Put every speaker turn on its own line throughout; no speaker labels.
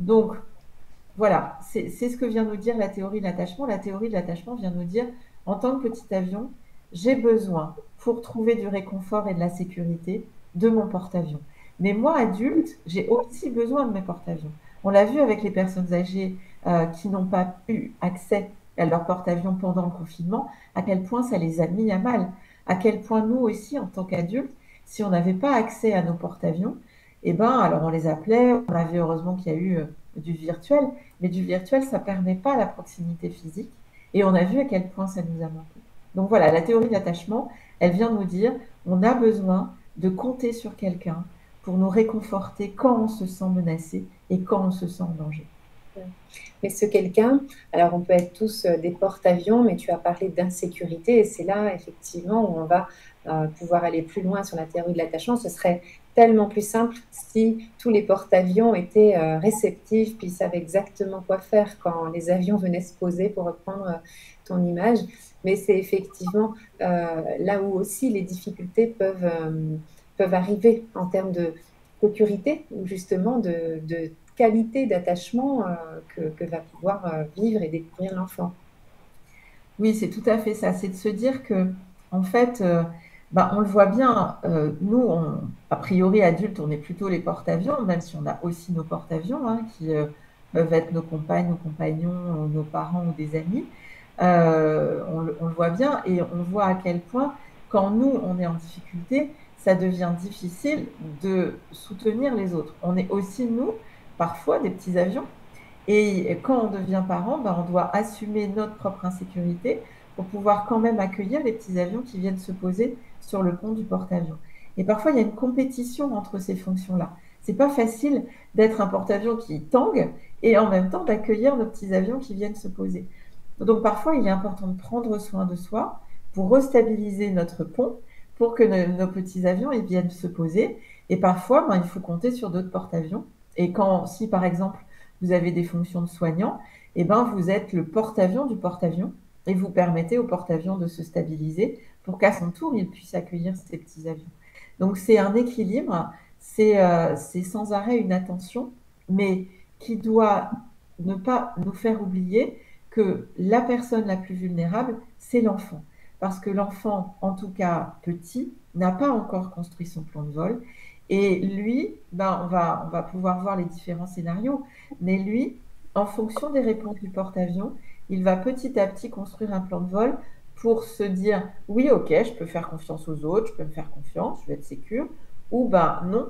Donc, voilà, c'est ce que vient nous dire la théorie de l'attachement. La théorie de l'attachement vient nous dire, en tant que petit avion, j'ai besoin, pour trouver du réconfort et de la sécurité, de mon porte-avions. Mais moi, adulte, j'ai aussi besoin de mes porte-avions. On l'a vu avec les personnes âgées qui n'ont pas eu accès à leur porte-avions pendant le confinement, à quel point ça les a mis à mal. À quel point nous aussi, en tant qu'adultes, si on n'avait pas accès à nos porte-avions, eh ben, alors on les appelait, on avait heureusement qu'il y a eu du virtuel, mais du virtuel, ça ne permet pas la proximité physique. Et on a vu à quel point ça nous a manqué. Donc voilà, la théorie de l'attachement, elle vient nous dire, on a besoin de compter sur quelqu'un pour nous réconforter quand on se sent menacé et quand on se sent en danger.
Mais ce quelqu'un, alors on peut être tous des porte-avions, mais tu as parlé d'insécurité et c'est là effectivement où on va pouvoir aller plus loin sur la théorie de l'attachement. Ce serait tellement plus simple si tous les porte-avions étaient réceptifs, puis savaient exactement quoi faire quand les avions venaient se poser, pour reprendre ton image. Mais c'est effectivement là où aussi les difficultés peuvent arriver en termes de sécurité ou justement de qualité d'attachement que va pouvoir vivre et découvrir l'enfant.
Oui, c'est tout à fait ça. C'est de se dire que, en fait, bah, on le voit bien, nous, a priori adultes, on est plutôt les porte-avions, même si on a aussi nos porte-avions, hein, qui peuvent être nos compagnes, nos compagnons, nos parents ou des amis. On le voit bien et on voit à quel point, quand nous, on est en difficulté, ça devient difficile de soutenir les autres. On est aussi, nous, parfois, des petits avions et quand on devient parent, ben, on doit assumer notre propre insécurité pour pouvoir quand même accueillir les petits avions qui viennent se poser sur le pont du porte-avions. Et parfois, il y a une compétition entre ces fonctions-là. C'est pas facile d'être un porte-avions qui tangue et en même temps d'accueillir nos petits avions qui viennent se poser. Donc parfois, il est important de prendre soin de soi pour restabiliser notre pont pour que nos petits avions ils viennent se poser. Et parfois, ben, il faut compter sur d'autres porte-avions. Et quand, si par exemple, vous avez des fonctions de soignant, eh ben, vous êtes le porte-avions du porte-avions et vous permettez au porte-avions de se stabiliser pour qu'à son tour, il puisse accueillir ces petits avions. Donc c'est un équilibre, c'est sans arrêt une attention, mais qui doit ne pas nous faire oublier que la personne la plus vulnérable, c'est l'enfant. Parce que l'enfant, en tout cas petit, n'a pas encore construit son plan de vol. Et lui, ben, on va pouvoir voir les différents scénarios, mais lui, en fonction des réponses du porte-avions, il va petit à petit construire un plan de vol pour se dire, oui, ok, je peux faire confiance aux autres, je peux me faire confiance, je vais être sécure, ou ben non,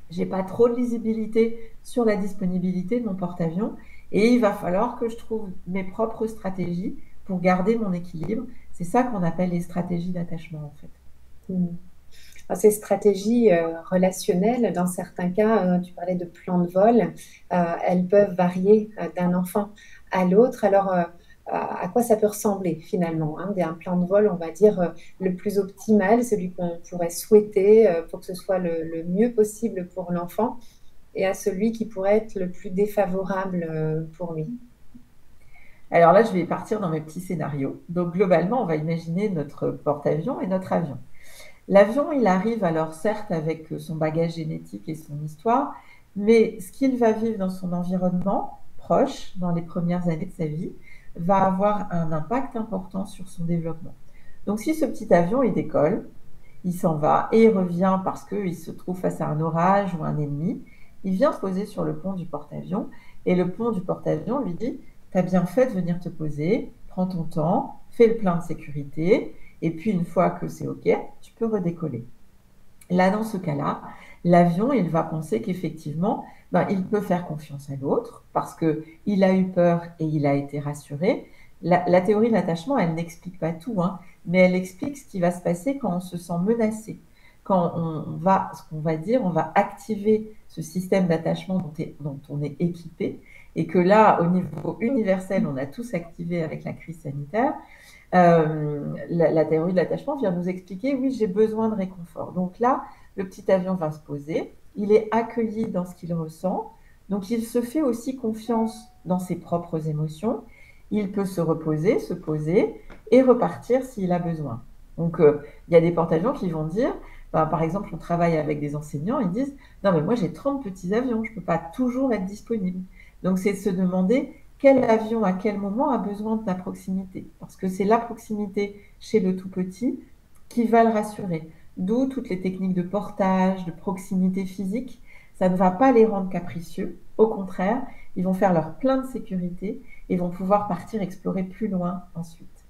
j'ai pas trop de lisibilité sur la disponibilité de mon porte-avions et il va falloir que je trouve mes propres stratégies pour garder mon équilibre. C'est ça qu'on appelle les stratégies d'attachement en fait.
Mm. Ces stratégies relationnelles, dans certains cas, tu parlais de plan de vol, elles peuvent varier d'un enfant à l'autre. Alors, à quoi ça peut ressembler finalement, hein, un plan de vol, on va dire, le plus optimal, celui qu'on pourrait souhaiter pour que ce soit le mieux possible pour l'enfant, et à celui qui pourrait être le plus défavorable pour lui.
Alors là, je vais partir dans mes petits scénarios. Donc globalement, on va imaginer notre porte-avions et notre avion. L'avion, il arrive alors certes avec son bagage génétique et son histoire, mais ce qu'il va vivre dans son environnement proche, dans les premières années de sa vie, va avoir un impact important sur son développement. Donc si ce petit avion, il décolle, il s'en va et il revient parce qu'il se trouve face à un orage ou un ennemi, il vient se poser sur le pont du porte-avions et le pont du porte-avions lui dit, t'as bien fait de venir te poser, prends ton temps, fais le plein de sécurité, et puis une fois que c'est OK, tu peux redécoller. Là, dans ce cas-là, l'avion, il va penser qu'effectivement, ben, il peut faire confiance à l'autre parce qu'il a eu peur et il a été rassuré. La théorie de l'attachement, elle n'explique pas tout, hein, mais elle explique ce qui va se passer quand on se sent menacé. Quand on va, ce qu'on va dire, on va activer ce système d'attachement dont on est équipé et que là, au niveau universel, on a tous activé avec la crise sanitaire. La théorie de l'attachement vient nous expliquer, oui, j'ai besoin de réconfort. Donc là, le petit avion va se poser, il est accueilli dans ce qu'il ressent, donc il se fait aussi confiance dans ses propres émotions, il peut se reposer, se poser et repartir s'il a besoin. Donc il y a des porte-avions qui vont dire, Ben, par exemple, on travaille avec des enseignants, ils disent, non mais moi j'ai 30 petits avions, je ne peux pas toujours être disponible. Donc c'est de se demander quel avion à quel moment a besoin de ta proximité. Parce que c'est la proximité chez le tout petit qui va le rassurer. D'où toutes les techniques de portage, de proximité physique. Ça ne va pas les rendre capricieux. Au contraire, ils vont faire leur plein de sécurité et vont pouvoir partir explorer plus loin ensuite.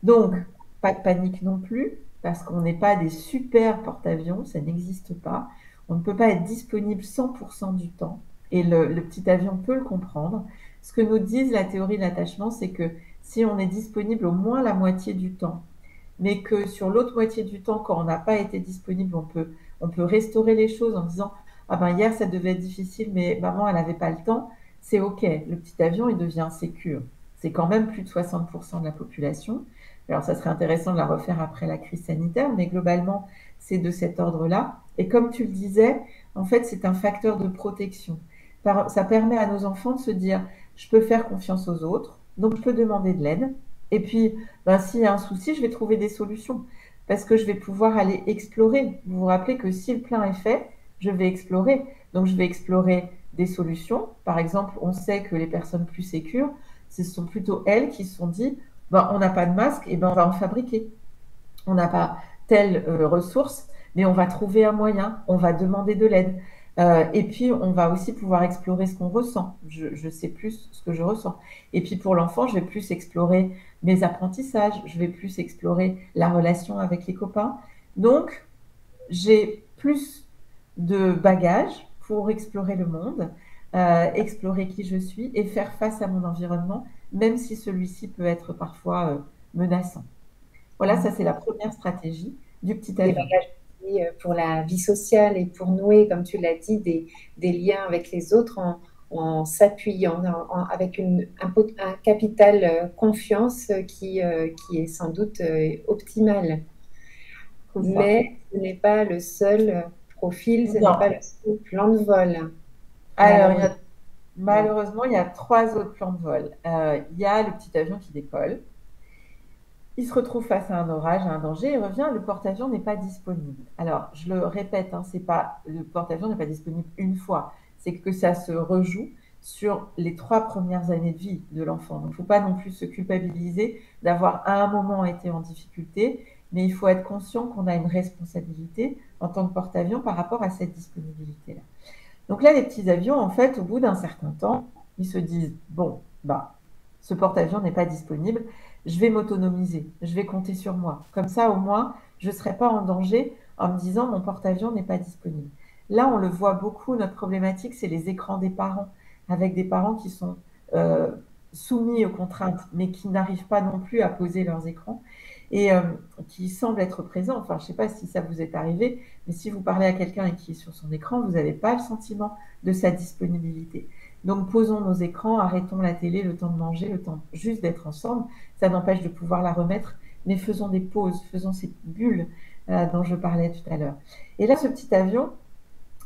Donc, pas de panique non plus, parce qu'on n'est pas des super porte-avions, ça n'existe pas. On ne peut pas être disponible 100% du temps, et le petit avion peut le comprendre. Ce que nous disent la théorie de l'attachement, c'est que si on est disponible au moins la moitié du temps, mais que sur l'autre moitié du temps, quand on n'a pas été disponible, on peut restaurer les choses en disant, ah ben hier ça devait être difficile, mais maman elle n'avait pas le temps, c'est ok. Le petit avion il devient sécure. C'est quand même plus de 60% de la population. Alors ça serait intéressant de la refaire après la crise sanitaire, mais globalement c'est de cet ordre-là. Et comme tu le disais, en fait c'est un facteur de protection. Ça permet à nos enfants de se dire, je peux faire confiance aux autres, donc je peux demander de l'aide. Et puis, ben, s'il y a un souci, je vais trouver des solutions parce que je vais pouvoir aller explorer. Vous vous rappelez que si le plein est fait, je vais explorer. Donc, je vais explorer des solutions. Par exemple, on sait que les personnes plus sécures, ce sont plutôt elles qui se sont dit, ben, on n'a pas de masque, et ben, on va en fabriquer. On n'a pas telle ressource, mais on va trouver un moyen, on va demander de l'aide. Et puis, on va aussi pouvoir explorer ce qu'on ressent. Je sais plus ce que je ressens. Et puis, pour l'enfant, je vais plus explorer mes apprentissages, je vais plus explorer la relation avec les copains. Donc, j'ai plus de bagages pour explorer le monde, explorer qui je suis et faire face à mon environnement, même si celui-ci peut être parfois menaçant. Voilà, ça c'est la première stratégie du petit
Des
avion.
bagages aussi, pour la vie sociale et pour nouer, comme tu l'as dit, des liens avec les autres en s'appuyant, avec un capital confiance qui est sans doute optimal.
C'est ça.
Mais ce n'est pas le seul profil, ce n'est pas
Non.
le seul plan de vol,
Alors,
malheureusement.
malheureusement, il y a trois autres plans de vol. Il y a le petit avion qui décolle. Il se retrouve face à un orage, à un danger, il revient, le porte-avions n'est pas disponible. Alors, je le répète, hein, c'est pas, le porte-avions n'est pas disponible une fois, c'est que ça se rejoue sur les 3 premières années de vie de l'enfant. Donc, il ne faut pas non plus se culpabiliser d'avoir à un moment été en difficulté, mais il faut être conscient qu'on a une responsabilité en tant que porte-avions par rapport à cette disponibilité-là. Donc là, les petits avions, en fait, au bout d'un certain temps, ils se disent, bon, bah, ce porte-avions n'est pas disponible, je vais m'autonomiser, je vais compter sur moi. Comme ça, au moins, je ne serai pas en danger en me disant, mon porte-avions n'est pas disponible. Là, on le voit beaucoup, notre problématique, c'est les écrans des parents, avec des parents qui sont euh, soumis aux contraintes, mais qui n'arrivent pas non plus à poser leurs écrans et qui semblent être présents. Enfin, je ne sais pas si ça vous est arrivé, mais si vous parlez à quelqu'un et qui est sur son écran, vous n'avez pas le sentiment de sa disponibilité. Donc posons nos écrans, arrêtons la télé le temps de manger, le temps juste d'être ensemble. Ça n'empêche de pouvoir la remettre, mais faisons des pauses, faisons ces bulles dont je parlais tout à l'heure. Et là, ce petit avion,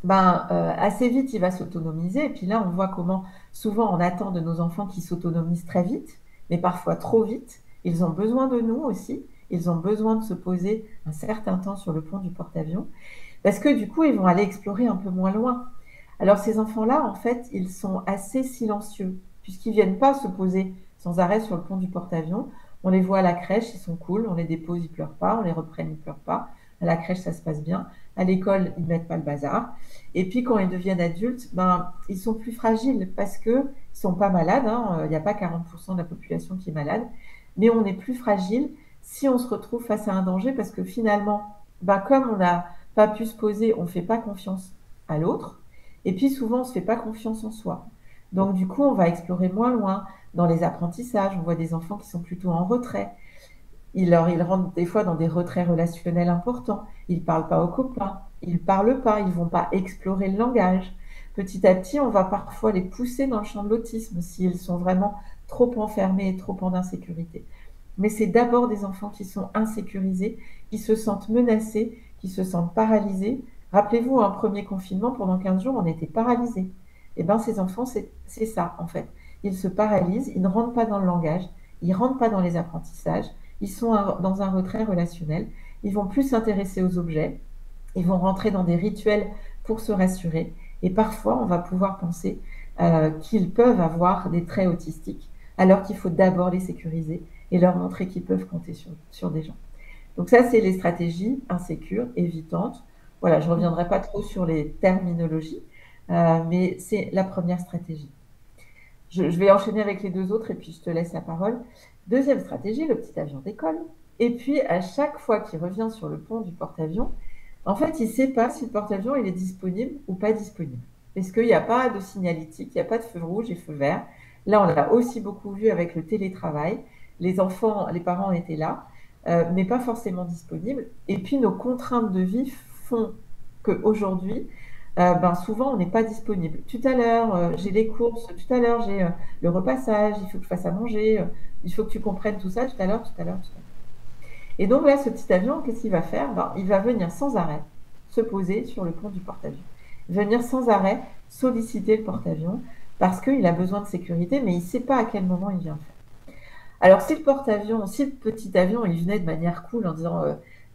ben, assez vite, il va s'autonomiser. Et puis là, on voit comment souvent on attend de nos enfants qu'ils s'autonomisent très vite, mais parfois trop vite. Ils ont besoin de nous aussi. Ils ont besoin de se poser un certain temps sur le pont du porte-avions parce que du coup, ils vont aller explorer un peu moins loin. Alors ces enfants-là, en fait, ils sont assez silencieux, puisqu'ils ne viennent pas se poser sans arrêt sur le pont du porte-avions. On les voit à la crèche, ils sont cool, on les dépose, ils ne pleurent pas, on les reprend, ils ne pleurent pas. À la crèche, ça se passe bien. À l'école, ils ne mettent pas le bazar. Et puis quand ils deviennent adultes, ben, ils sont plus fragiles parce qu'ils ne sont pas malades, hein. Il n'y a pas 40% de la population qui est malade, mais on est plus fragile si on se retrouve face à un danger parce que finalement, ben, comme on n'a pas pu se poser, on ne fait pas confiance à l'autre. Et puis souvent, on ne se fait pas confiance en soi. Donc du coup, on va explorer moins loin dans les apprentissages. On voit des enfants qui sont plutôt en retrait. Ils rentrent des fois dans des retraits relationnels importants. Ils ne parlent pas aux copains. Ils ne parlent pas. Ils ne vont pas explorer le langage. Petit à petit, on va parfois les pousser dans le champ de l'autisme s'ils sont vraiment trop enfermés et trop en insécurité. Mais c'est d'abord des enfants qui sont insécurisés, qui se sentent menacés, qui se sentent paralysés. Rappelez-vous, un premier confinement, pendant 15 jours, on était paralysés. Et bien, ces enfants, c'est ça, en fait. Ils se paralysent, ils ne rentrent pas dans le langage, ils ne rentrent pas dans les apprentissages, ils sont dans un retrait relationnel, ils vont plus s'intéresser aux objets, Ils vont rentrer dans des rituels pour se rassurer. Et parfois, on va pouvoir penser qu'ils peuvent avoir des traits autistiques, alors qu'il faut d'abord les sécuriser et leur montrer qu'ils peuvent compter sur des gens. Donc ça, c'est les stratégies insécures, évitantes. Voilà, je ne reviendrai pas trop sur les terminologies, mais c'est la première stratégie. Je vais enchaîner avec les deux autres et puis je te laisse la parole. Deuxième stratégie, le petit avion d'école. Et puis, à chaque fois qu'il revient sur le pont du porte-avions, en fait, il ne sait pas si le porte-avions il est disponible ou pas disponible. Parce qu'il n'y a pas de signalétique, il n'y a pas de feu rouge et feu vert. Là, on l'a aussi beaucoup vu avec le télétravail. Les enfants, les parents étaient là, mais pas forcément disponibles. Et puis, nos contraintes de vie font qu'aujourd'hui, souvent, on n'est pas disponible. Tout à l'heure, j'ai les courses, tout à l'heure, j'ai le repassage, il faut que je fasse à manger, il faut que tu comprennes tout ça, tout à l'heure, tout à l'heure, tout à l'heure. Et donc là, ce petit avion, qu'est-ce qu'il va faire? Il va venir sans arrêt se poser sur le pont du porte-avions. Venir sans arrêt solliciter le porte-avions parce qu'il a besoin de sécurité, mais il ne sait pas à quel moment il vient le faire. Alors, si le porte-avions, si le petit avion, il venait de manière cool en disant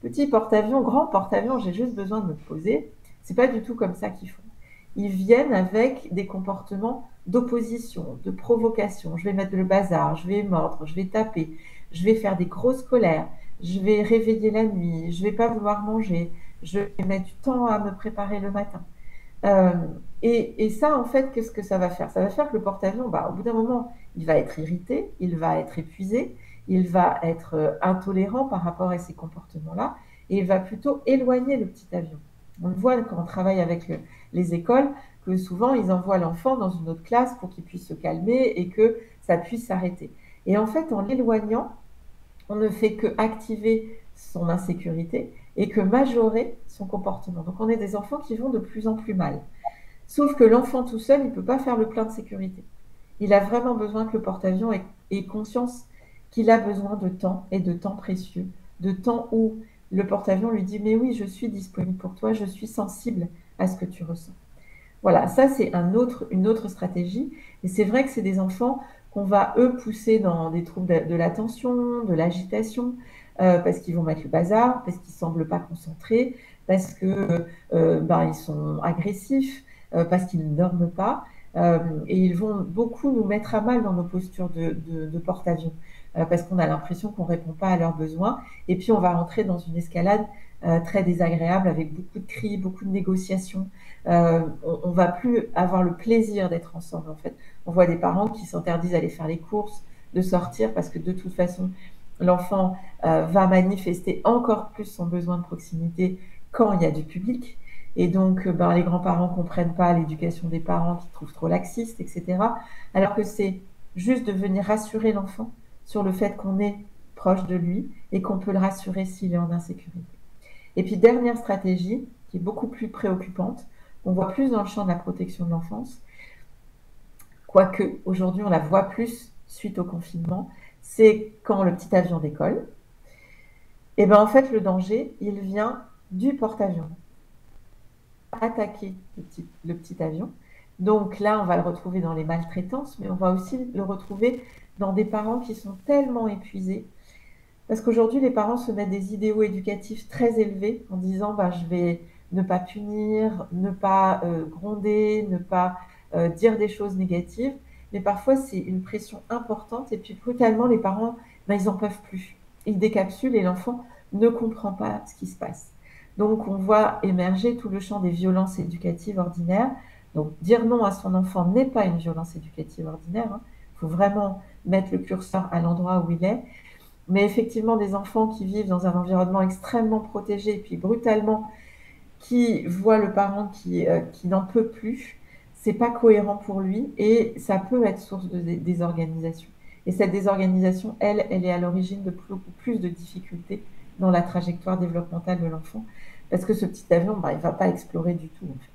petit porte-avions, grand porte-avions, j'ai juste besoin de me poser, c'est pas du tout comme ça qu'ils font. Ils viennent avec des comportements d'opposition, de provocation. Je vais mettre le bazar, je vais mordre, je vais taper, je vais faire des grosses colères, je vais réveiller la nuit, je vais pas vouloir manger, je vais mettre du temps à me préparer le matin. Euh, et ça, en fait, qu'est-ce que ça va faire? Ça va faire que le porte-avions, au bout d'un moment, il va être irrité, il va être épuisé, il va être intolérant par rapport à ces comportements-là, et il va plutôt éloigner le petit avion. On le voit quand on travaille avec les écoles, que souvent, ils envoient l'enfant dans une autre classe pour qu'il puisse se calmer et que ça puisse s'arrêter. Et en fait, en l'éloignant, on ne fait que activer son insécurité et que majorer son comportement. Donc on est des enfants qui vont de plus en plus mal. Sauf que l'enfant tout seul, il ne peut pas faire le plein de sécurité. Il a vraiment besoin que le porte-avions ait conscience qu'il a besoin de temps et de temps précieux, de temps où le porte-avions lui dit mais oui, je suis disponible pour toi, je suis sensible à ce que tu ressens. Voilà, ça c'est une autre stratégie. Et c'est vrai que c'est des enfants qu'on va, eux, pousser dans des troubles de l'attention, de l'agitation, parce qu'ils vont mettre le bazar, parce qu'ils ne semblent pas concentrés, parce que ils sont agressifs, parce qu'ils ne dorment pas. Et ils vont beaucoup nous mettre à mal dans nos postures de porte-avions, parce qu'on a l'impression qu'on ne répond pas à leurs besoins. Et puis on va rentrer dans une escalade très désagréable avec beaucoup de cris, beaucoup de négociations. On ne va plus avoir le plaisir d'être ensemble, en fait. On voit des parents qui s'interdisent d'aller faire les courses, de sortir, parce que de toute façon, l'enfant va manifester encore plus son besoin de proximité quand il y a du public. Et donc, les grands-parents ne comprennent pas l'éducation des parents qui trouvent trop laxiste, etc. Alors que c'est juste de venir rassurer l'enfant sur le fait qu'on est proche de lui et qu'on peut le rassurer s'il est en insécurité. Et puis, dernière stratégie, qui est beaucoup plus préoccupante, on voit plus dans le champ de la protection de l'enfance, quoique aujourd'hui on la voit plus suite au confinement, c'est quand le petit avion décolle. Et en fait, le danger, il vient du porte-avions. Attaquer le petit avion. Donc là, on va le retrouver dans les maltraitances, mais on va aussi le retrouver dans des parents qui sont tellement épuisés. Parce qu'aujourd'hui, les parents se mettent des idéaux éducatifs très élevés en disant je vais ne pas punir, ne pas gronder, ne pas dire des choses négatives. Mais parfois, c'est une pression importante et puis brutalement, les parents, ils n'en peuvent plus. Ils décapsulent et l'enfant ne comprend pas ce qui se passe. Donc, on voit émerger tout le champ des violences éducatives ordinaires. Donc, dire non à son enfant n'est pas une violence éducative ordinaire. Il faut vraiment mettre le curseur à l'endroit où il est. Mais effectivement, des enfants qui vivent dans un environnement extrêmement protégé, et puis brutalement, qui voient le parent qui n'en peut plus, c'est pas cohérent pour lui et ça peut être source de désorganisation. Et cette désorganisation, elle est à l'origine de plus de difficultés dans la trajectoire développementale de l'enfant, parce que ce petit avion, il ne va pas explorer du tout, en fait.